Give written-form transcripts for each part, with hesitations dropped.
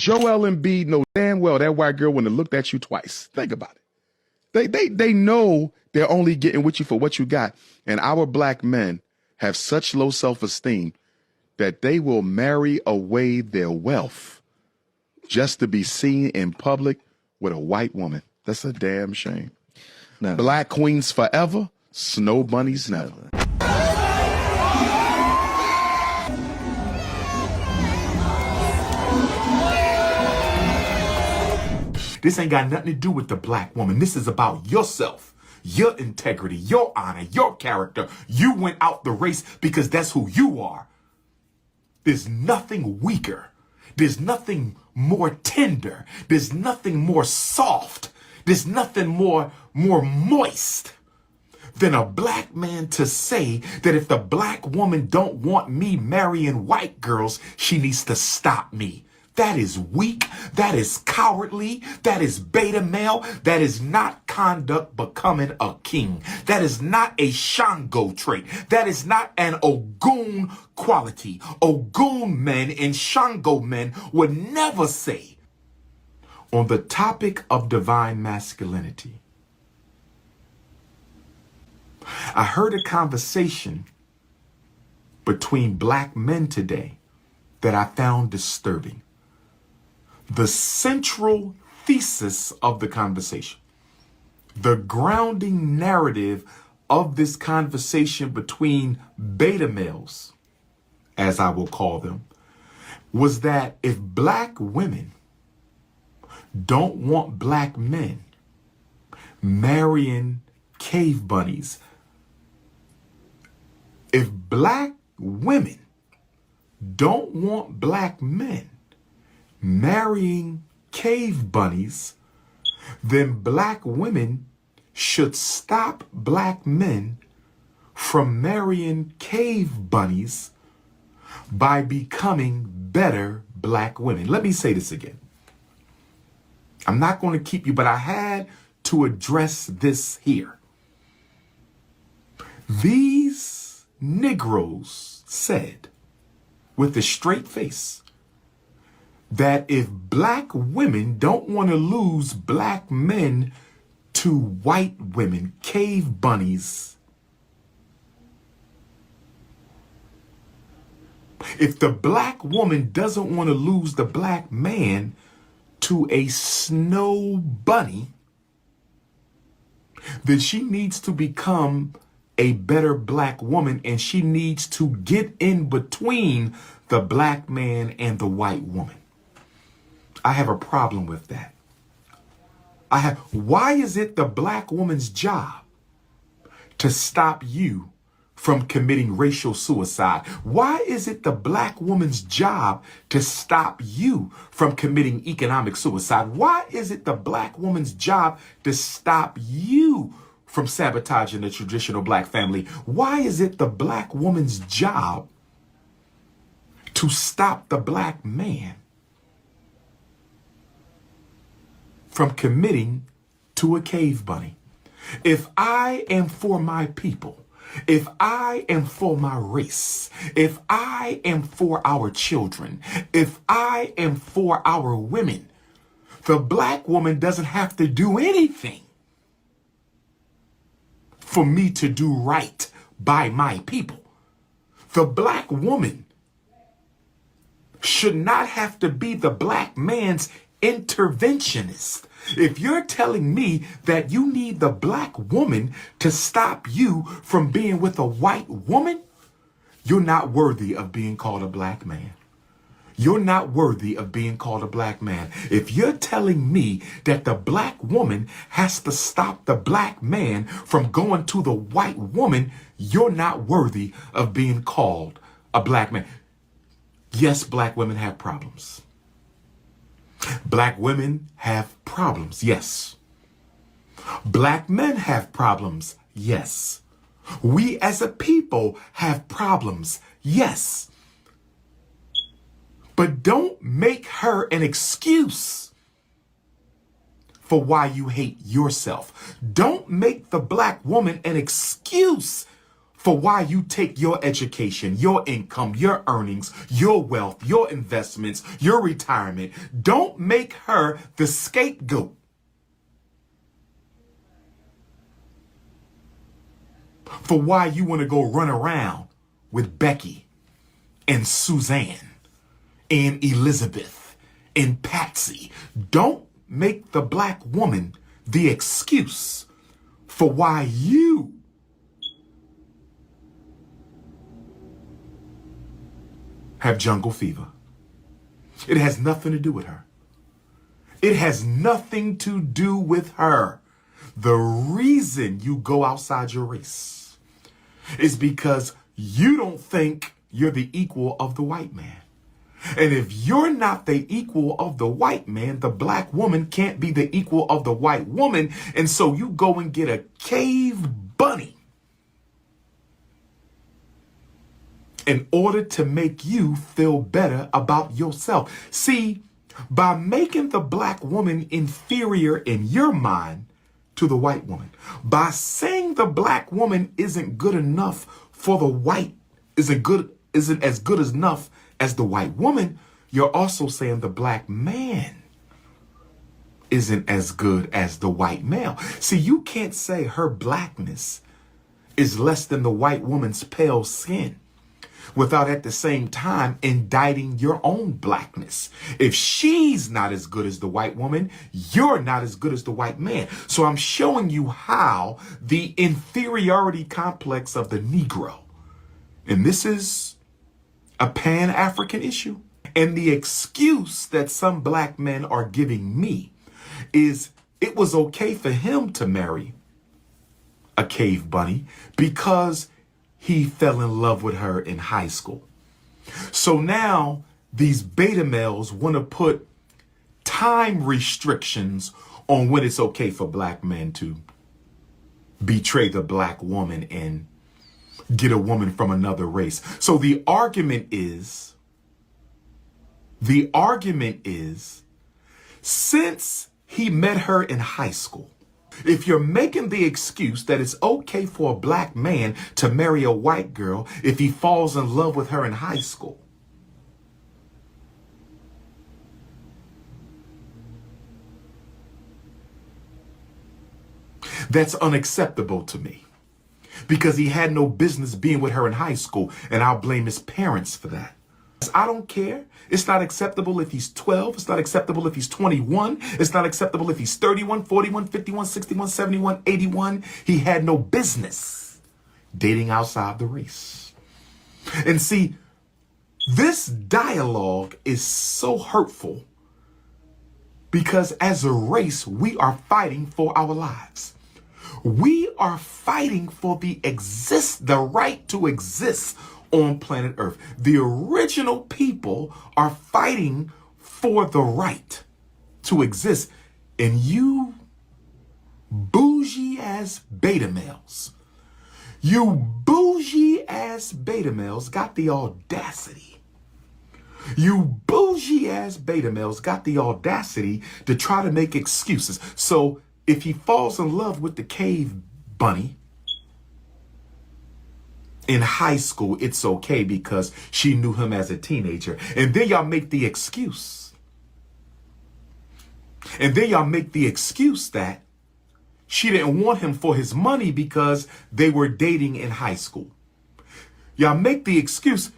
Joel Embiid knows damn well that white girl wouldn't have looked at you twice. Think about it. They know they're only getting with you for what you got. And our black men have such low self-esteem that they will marry away their wealth just to be seen in public with a white woman. That's a damn shame. No. Black queens forever, snow bunnies never. This ain't got nothing to do with the black woman. This is about yourself, your integrity, your honor, your character. You went out the race because that's who you are. There's nothing weaker. There's nothing more tender. There's nothing more soft. There's nothing more moist than a black man to say that if the black woman don't want me marrying white girls, she needs to stop me. That is weak. That is cowardly. That is beta male. That is not conduct becoming a king. That is not a Shango trait. That is not an Ogun quality. Ogun men and Shango men would never say. On the topic of divine masculinity, I heard a conversation between black men today that I found disturbing. The central thesis of the conversation, the grounding narrative of this conversation between beta males, as I will call them, was that if black women don't want black men marrying cave bunnies, if black women don't want black men marrying cave bunnies, then black women should stop black men from marrying cave bunnies by becoming better black women. Let me say this again. I'm not going to keep you, but I had to address this here. These Negroes said with a straight face that if black women don't want to lose black men to white women, cave bunnies, if the black woman doesn't want to lose the black man to a snow bunny, then she needs to become a better black woman, and she needs to get in between the black man and the white woman. I have a problem with that. Why is it the black woman's job to stop you from committing racial suicide? Why is it the black woman's job to stop you from committing economic suicide? Why is it the black woman's job to stop you from sabotaging the traditional black family? Why is it the black woman's job to stop the black man from committing to a cave bunny? If I am for my people, if I am for my race, if I am for our children, if I am for our women, the black woman doesn't have to do anything for me to do right by my people. The black woman should not have to be the black man's interventionist. If you're telling me that you need the black woman to stop you from being with a white woman, you're not worthy of being called a black man. You're not worthy of being called a black man. If you're telling me that the black woman has to stop the black man from going to the white woman, you're not worthy of being called a black man. Yes, black women have problems. Black women have problems, yes. Black men have problems, yes. We as a people have problems, yes. But don't make her an excuse for why you hate yourself. Don't make the black woman an excuse for why you take your education, your income, your earnings, your wealth, your investments, your retirement. Don't make her the scapegoat for why you want to go run around with Becky and Suzanne and Elizabeth and Patsy. Don't make the black woman the excuse for why you have jungle fever. It has nothing to do with her. It has nothing to do with her. The reason you go outside your race is because you don't think you're the equal of the white man. And if you're not the equal of the white man, the black woman can't be the equal of the white woman. And so you go and get a cave bunny in order to make you feel better about yourself. See, by making the black woman inferior in your mind to the white woman, by saying the black woman isn't good enough for the white, isn't as good enough as the white woman, you're also saying the black man isn't as good as the white male. See, you can't say her blackness is less than the white woman's pale skin without at the same time indicting your own blackness. If she's not as good as the white woman, you're not as good as the white man. So I'm showing you how the inferiority complex of the Negro, and this is a Pan-African issue, and the excuse that some black men are giving me is it was okay for him to marry a cave bunny because he fell in love with her in high school. So now these beta males want to put time restrictions on when it's okay for black men to betray the black woman and get a woman from another race. So the argument is, since he met her in high school, if you're making the excuse that it's okay for a black man to marry a white girl if he falls in love with her in high school, that's unacceptable to me, because he had no business being with her in high school, and I'll blame his parents for that. I don't care. It's not acceptable if he's 12. It's not acceptable if he's 21. It's not acceptable if he's 31, 41, 51, 61, 71, 81. He had no business dating outside the race. And see, this dialogue is so hurtful because as a race, we are fighting for our lives. We are fighting for the right to exist on planet Earth. The original people are fighting for the right to exist. And you bougie ass beta males, got the audacity. You bougie ass beta males got the audacity to try to make excuses. So if he falls in love with the cave bunny in high school, it's okay because she knew him as a teenager. And then y'all make the excuse. That she didn't want him for his money because they were dating in high school. Y'all make the excuse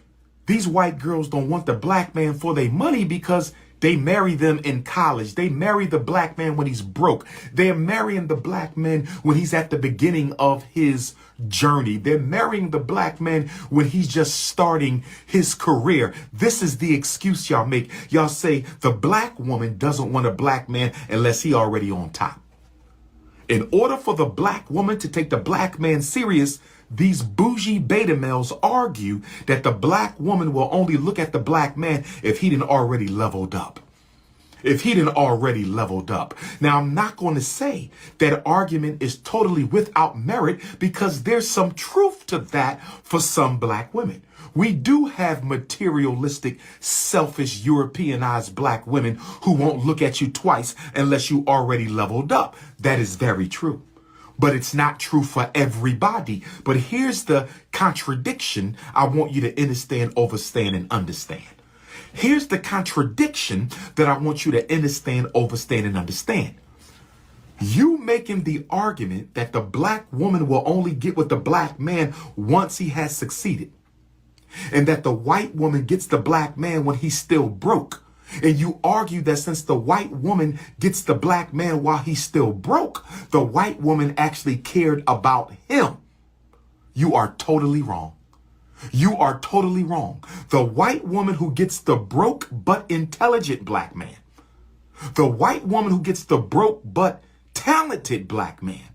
these white girls don't want the black man for their money because they marry them in college. They marry the black man when he's broke. They're marrying the black man when he's at the beginning of his journey. They're marrying the black man when he's just starting his career. This is the excuse y'all make. Y'all say the black woman doesn't want a black man unless he already on top. In order for the black woman to take the black man serious, these bougie beta males argue that the black woman will only look at the black man if he didn't already leveled up. Now, I'm not going to say that argument is totally without merit because there's some truth to that for some black women. We do have materialistic, selfish, Europeanized black women who won't look at you twice unless you already leveled up. That is very true. but it's not true for everybody. But here's the contradiction I want you to understand, overstand, and understand. Here's the contradiction that I want you to understand, overstand, and understand. You making the argument that the black woman will only get with the black man once he has succeeded, and that the white woman gets the black man when he's still broke. And you argue that since the white woman gets the black man while he's still broke, the white woman actually cared about him. You are totally wrong. You are totally wrong. The white woman who gets the broke but intelligent black man, the white woman who gets the broke but talented black man,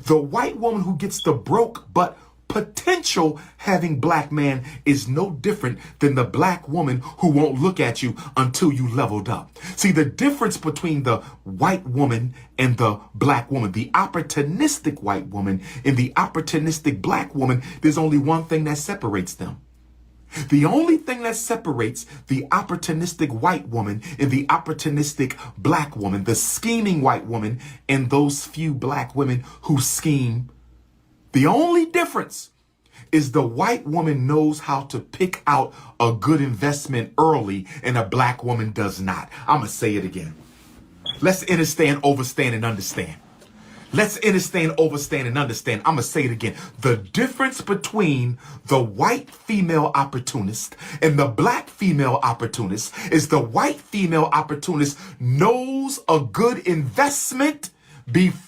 the white woman who gets the broke but potential having black man is no different than the black woman who won't look at you until you leveled up. See, the difference between the white woman and the black woman, the opportunistic white woman and the opportunistic black woman, there's only one thing that separates them. The only thing that separates the opportunistic white woman and the opportunistic black woman, the scheming white woman and those few black women who scheme, the only difference is the white woman knows how to pick out a good investment early and a black woman does not. I'm going to say it again. Let's understand, overstand, and understand. Let's understand, overstand, and understand. I'm going to say it again. The difference between the white female opportunist and the black female opportunist is the white female opportunist knows a good investment before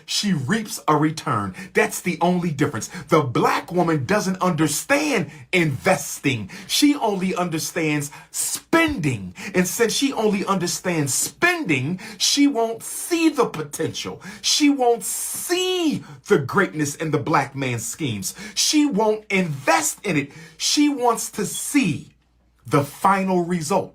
she reaps a return. That's the only difference. The black woman doesn't understand investing. She only understands spending. And since she only understands spending, she won't see the potential. She won't see the greatness in the black man's schemes. She won't invest in it. She wants to see the final result.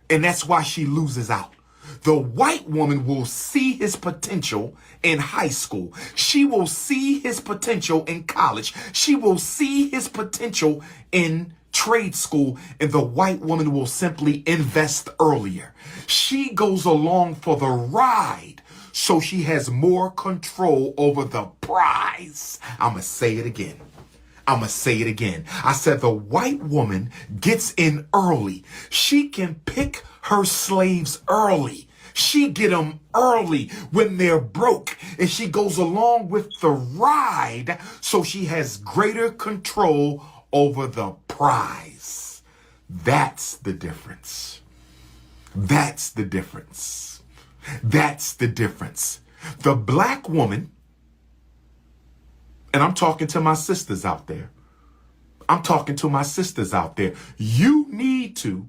And that's why she loses out. The white woman will see his potential in high school. She will see his potential in college. She will see his potential in trade school. And the white woman will simply invest earlier. She goes along for the ride so she has more control over the prize. I'm going to say it again. I'm going to say it again. I said the white woman gets in early. She can pick her slaves early. She get them early when they're broke, and she goes along with the ride so she has greater control over the prize. That's the difference. That's the difference. That's the difference. The black woman, and I'm talking to my sisters out there. I'm talking to my sisters out there. You need to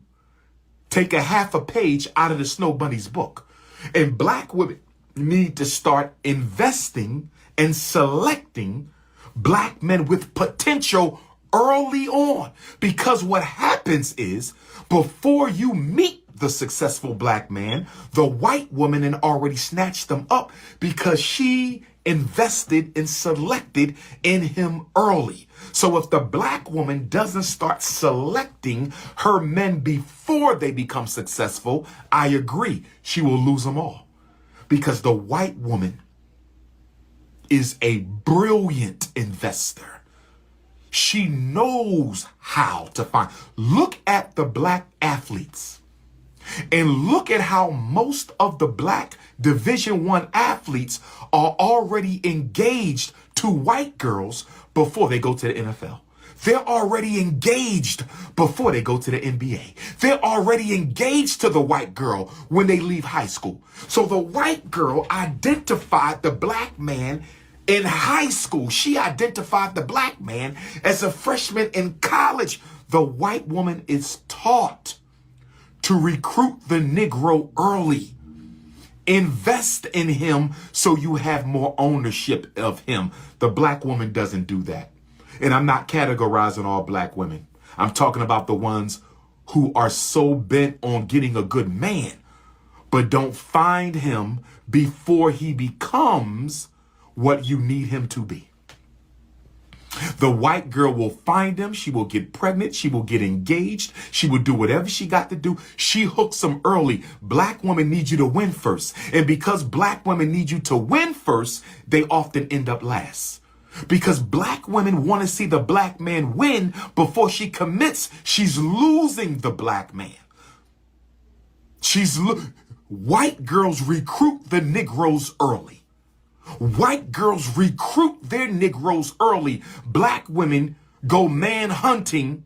take a half a page out of the Snow Bunny's book. And black women need to start investing and selecting black men with potential early on. Because what happens is, before you meet the successful black man, the white woman had already snatched them up because she invested and selected in him early. So if the black woman doesn't start selecting her men before they become successful, I agree, she will lose them all. Because the white woman is a brilliant investor. She knows how to find. Look at the black athletes. And look at how most of the black Division I athletes are already engaged to white girls before they go to the NFL. They're already engaged before they go to the NBA. They're already engaged to the white girl when they leave high school. So the white girl identified the black man in high school. She identified the black man as a freshman in college. The white woman is taught to recruit the Negro early. Invest in him so you have more ownership of him. The black woman doesn't do that. And I'm not categorizing all black women. I'm talking about the ones who are so bent on getting a good man, but don't find him before he becomes what you need him to be. The white girl will find him. She will get pregnant. She will get engaged. She will do whatever she got to do. She hooks him early. Black women need you to win first. And because black women need you to win first, they often end up last. Because black women want to see the black man win before she commits. She's losing the black man. White girls recruit the Negroes early. White girls recruit their Negroes early. Black women go man hunting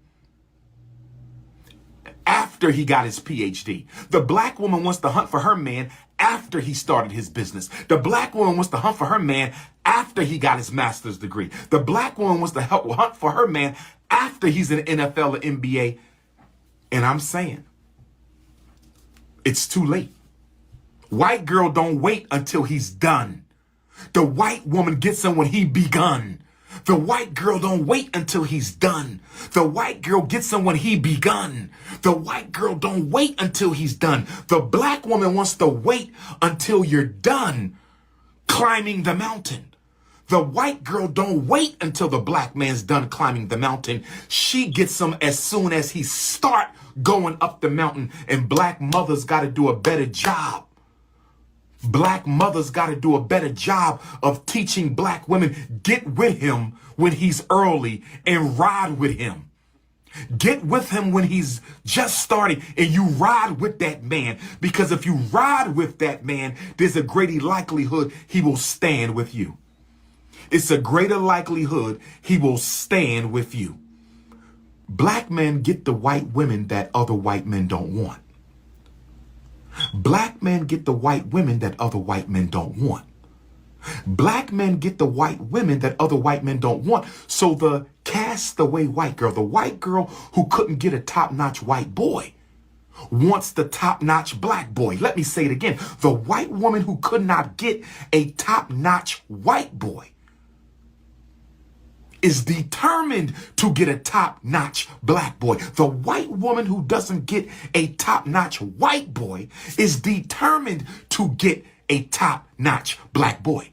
after he got his PhD. The black woman wants to hunt for her man after he started his business. The black woman wants to hunt for her man after he got his master's degree. The black woman wants to hunt for her man after he's in NFL or NBA. And I'm saying, it's too late. White girl don't wait until he's done. The white woman gets him when he begun. The white girl don't wait until he's done. The white girl gets him when he begun. The white girl don't wait until he's done. The black woman wants to wait until you're done climbing the mountain. The white girl don't wait until the black man's done climbing the mountain. She gets him as soon as he start going up the mountain. And black mothers got to do a better job. Black mothers got to do a better job of teaching black women, get with him when he's early and ride with him. Get with him when he's just starting and you ride with that man. Because if you ride with that man, there's a greater likelihood he will stand with you. It's a greater likelihood he will stand with you. Black men get the white women that other white men don't want. Black men get the white women that other white men don't want. Black men get the white women that other white men don't want. So the castaway white girl, the white girl who couldn't get a top-notch white boy, wants the top-notch black boy. Let me say it again. The white woman who could not get a top-notch white boy is determined to get a top-notch black boy. The white woman who doesn't get a top-notch white boy is determined to get a top-notch black boy.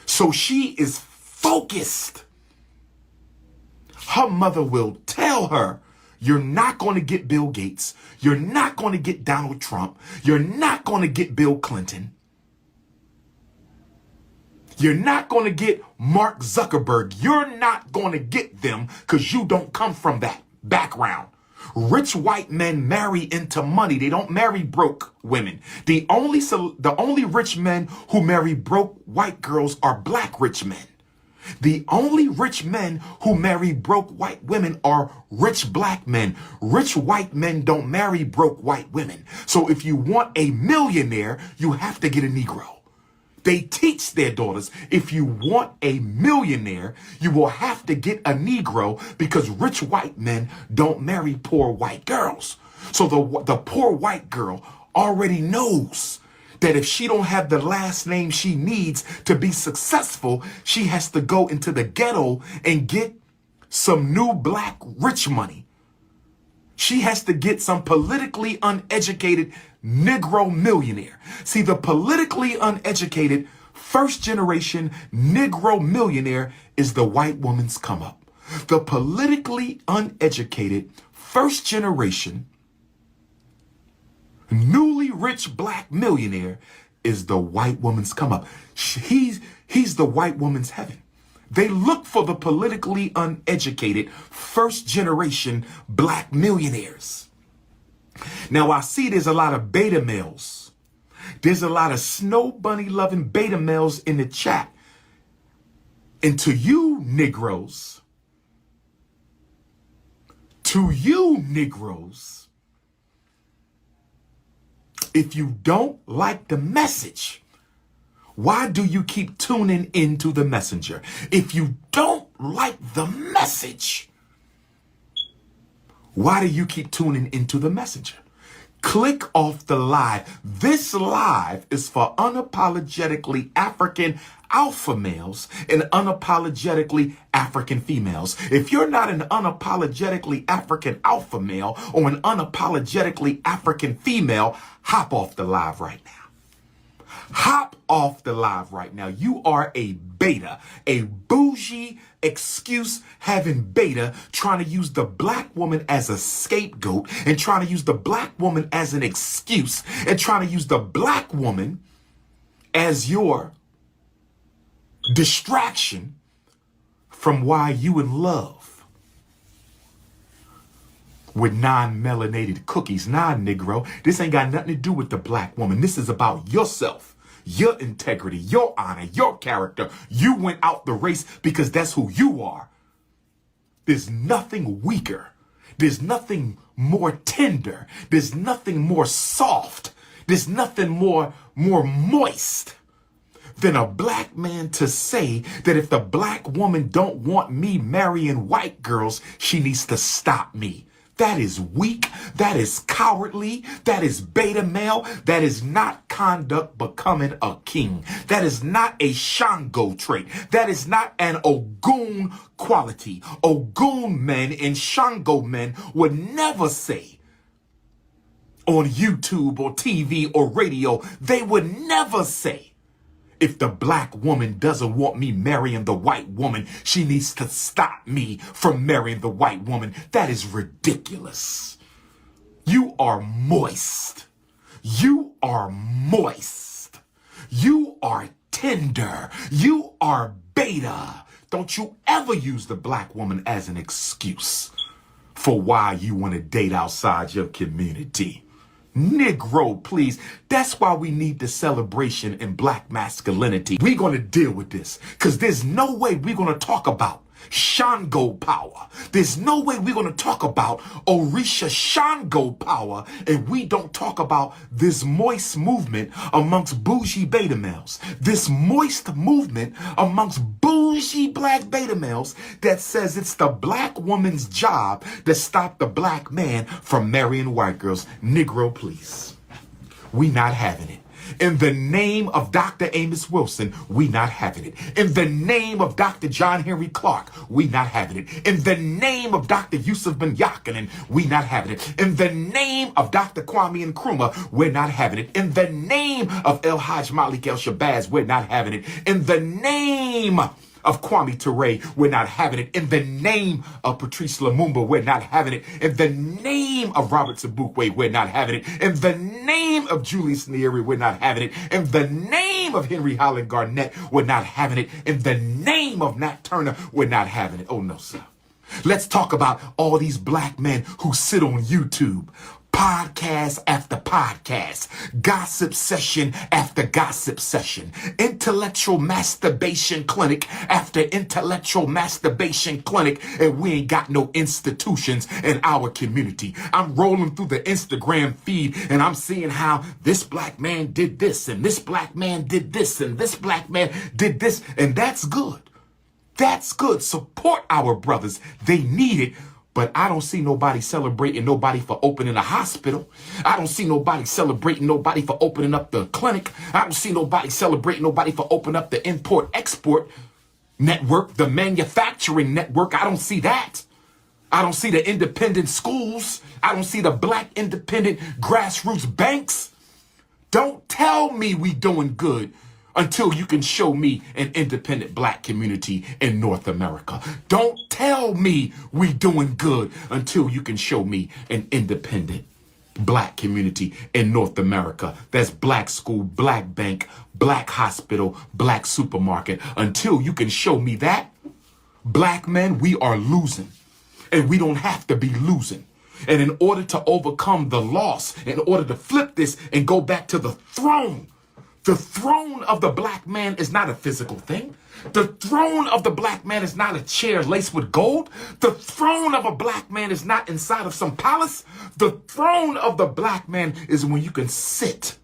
So she is focused. Her mother will tell her, you're not going to get Bill Gates. You're not going to get Donald Trump. You're not going to get Bill Clinton. You're not going to get Mark Zuckerberg. You're not going to get them because you don't come from that background. Rich white men marry into money. They don't marry broke women. The only rich men who marry broke white girls are black rich men. The only rich men who marry broke white women are rich black men. Rich white men don't marry broke white women. So if you want a millionaire, you have to get a Negro. They teach their daughters, if you want a millionaire, you will have to get a Negro because rich white men don't marry poor white girls. So the poor white girl already knows that if she don't have the last name she needs to be successful, she has to go into the ghetto and get some new black rich money. She has to get some politically uneducated Negro millionaire. See, the politically uneducated first generation Negro millionaire is the white woman's come up. The politically uneducated first generation newly rich black millionaire is the white woman's come up. He's the white woman's heaven. They look for the politically uneducated first generation black millionaires. Now I see there's a lot of beta males. There's a lot of snow bunny loving beta males in the chat. And to you Negroes, if you don't like the message, why do you keep tuning into the messenger? If you don't like the message, why do you keep tuning into the messenger? Click off the live. This live is for unapologetically African alpha males and unapologetically African females. If you're not an unapologetically African alpha male or an unapologetically African female, hop off the live right now. Hop off the live right now. You are a beta, a bougie excuse having beta, trying to use the black woman as a scapegoat and trying to use the black woman as an excuse and trying to use the black woman as your distraction from why you in love with non-melanated cookies. Nah, Negro, this ain't got nothing to do with the black woman. This is about yourself, your integrity, your honor, your character. You went out the race because that's who you are. There's nothing weaker. There's nothing more tender. There's nothing more soft. There's nothing more moist than a black man to say that if the black woman don't want me marrying white girls, she needs to stop me. That is weak. That is cowardly. That is beta male. That is not conduct becoming a king. That is not a Shango trait. That is not an Ogun quality. Ogun men and Shango men would never say on YouTube or TV or radio, they would never say, if the black woman doesn't want me marrying the white woman, she needs to stop me from marrying the white woman. That is ridiculous. You are moist. You are moist. You are tender. You are beta. Don't you ever use the black woman as an excuse for why you want to date outside your community. Negro, please. That's why we need the celebration in black masculinity. We're going to deal with this because there's no way we're going to talk about Shango power. There's no way we're going to talk about Orisha Shango power and we don't talk about this moist movement amongst bougie beta males. This moist movement amongst bougie black beta males that says it's the black woman's job to stop the black man from marrying white girls. Negro, please. We not having it. In the name of Dr. Amos Wilson, we not having it. In the name of Dr. John Henry Clark, we not having it. In the name of Dr. Yusuf Ben Yakinen, we not having it. In the name of Dr. Kwame Nkrumah, we're not having it. In the name of El Hajj Malik El Shabazz, we're not having it. In the name of Kwame Ture, we're not having it. In the name of Patrice Lumumba, we're not having it. In the name of Robert Sobukwe, we're not having it. In the name of Julius Nyerere, we're not having it. In the name of Henry Highland Garnett, we're not having it. In the name of Nat Turner, we're not having it. Oh no, sir. Let's talk about all these black men who sit on YouTube, podcast after podcast, gossip session after gossip session, intellectual masturbation clinic after intellectual masturbation clinic, and we ain't got no institutions in our community. I'm rolling through the Instagram feed and I'm seeing how this black man did this and this black man did this and this black man did this, and that's good. That's good. Support our brothers. They need it. But I don't see nobody celebrating nobody for opening a hospital. I don't see nobody celebrating nobody for opening up the clinic. I don't see nobody celebrating nobody for opening up the import-export network, the manufacturing network. I don't see that. I don't see the independent schools. I don't see the black independent grassroots banks. Don't tell me we doing good until you can show me an independent black community in North America. Don't tell me we doing good until you can show me an independent black community in North America. That's black school, black bank, black hospital, black supermarket. Until you can show me that, black men, we are losing. And we don't have to be losing. And in order to overcome the loss, in order to flip this and go back to the throne of the black man is not a physical thing. The throne of the black man is not a chair laced with gold. The throne of a black man is not inside of some palace. The throne of the black man is when you can sit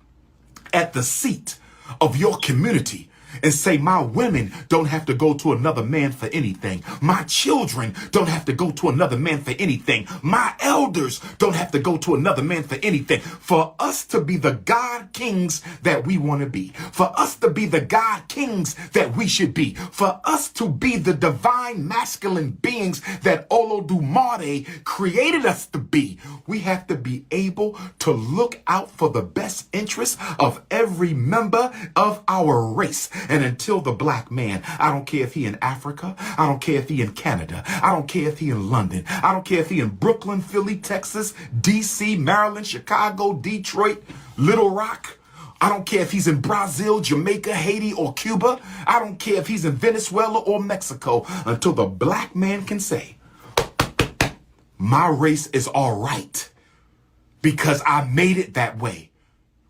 at the seat of your community and say my women don't have to go to another man for anything. My children don't have to go to another man for anything. My elders don't have to go to another man for anything. For us to be the God kings that we want to be. For us to be the God kings that we should be. For us to be the divine masculine beings that Olodumare created us to be. We have to be able to look out for the best interests of every member of our race. And until the black man, I don't care if he in Africa, I don't care if he in Canada, I don't care if he in London, I don't care if he in Brooklyn, Philly, Texas, DC, Maryland, Chicago, Detroit, Little Rock. I don't care if he's in Brazil, Jamaica, Haiti, or Cuba. I don't care if he's in Venezuela or Mexico, until the black man can say, my race is all right because I made it that way.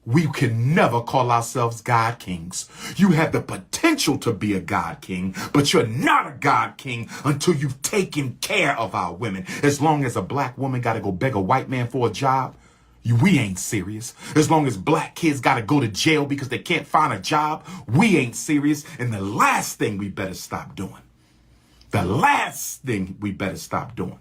We can never call ourselves God kings. You have the potential to be a God king, but you're not a God king until you've taken care of our women. As long as a black woman got to go beg a white man for a job, we ain't serious. As long as black kids got to go to jail because they can't find a job, we ain't serious. And the last thing we better stop doing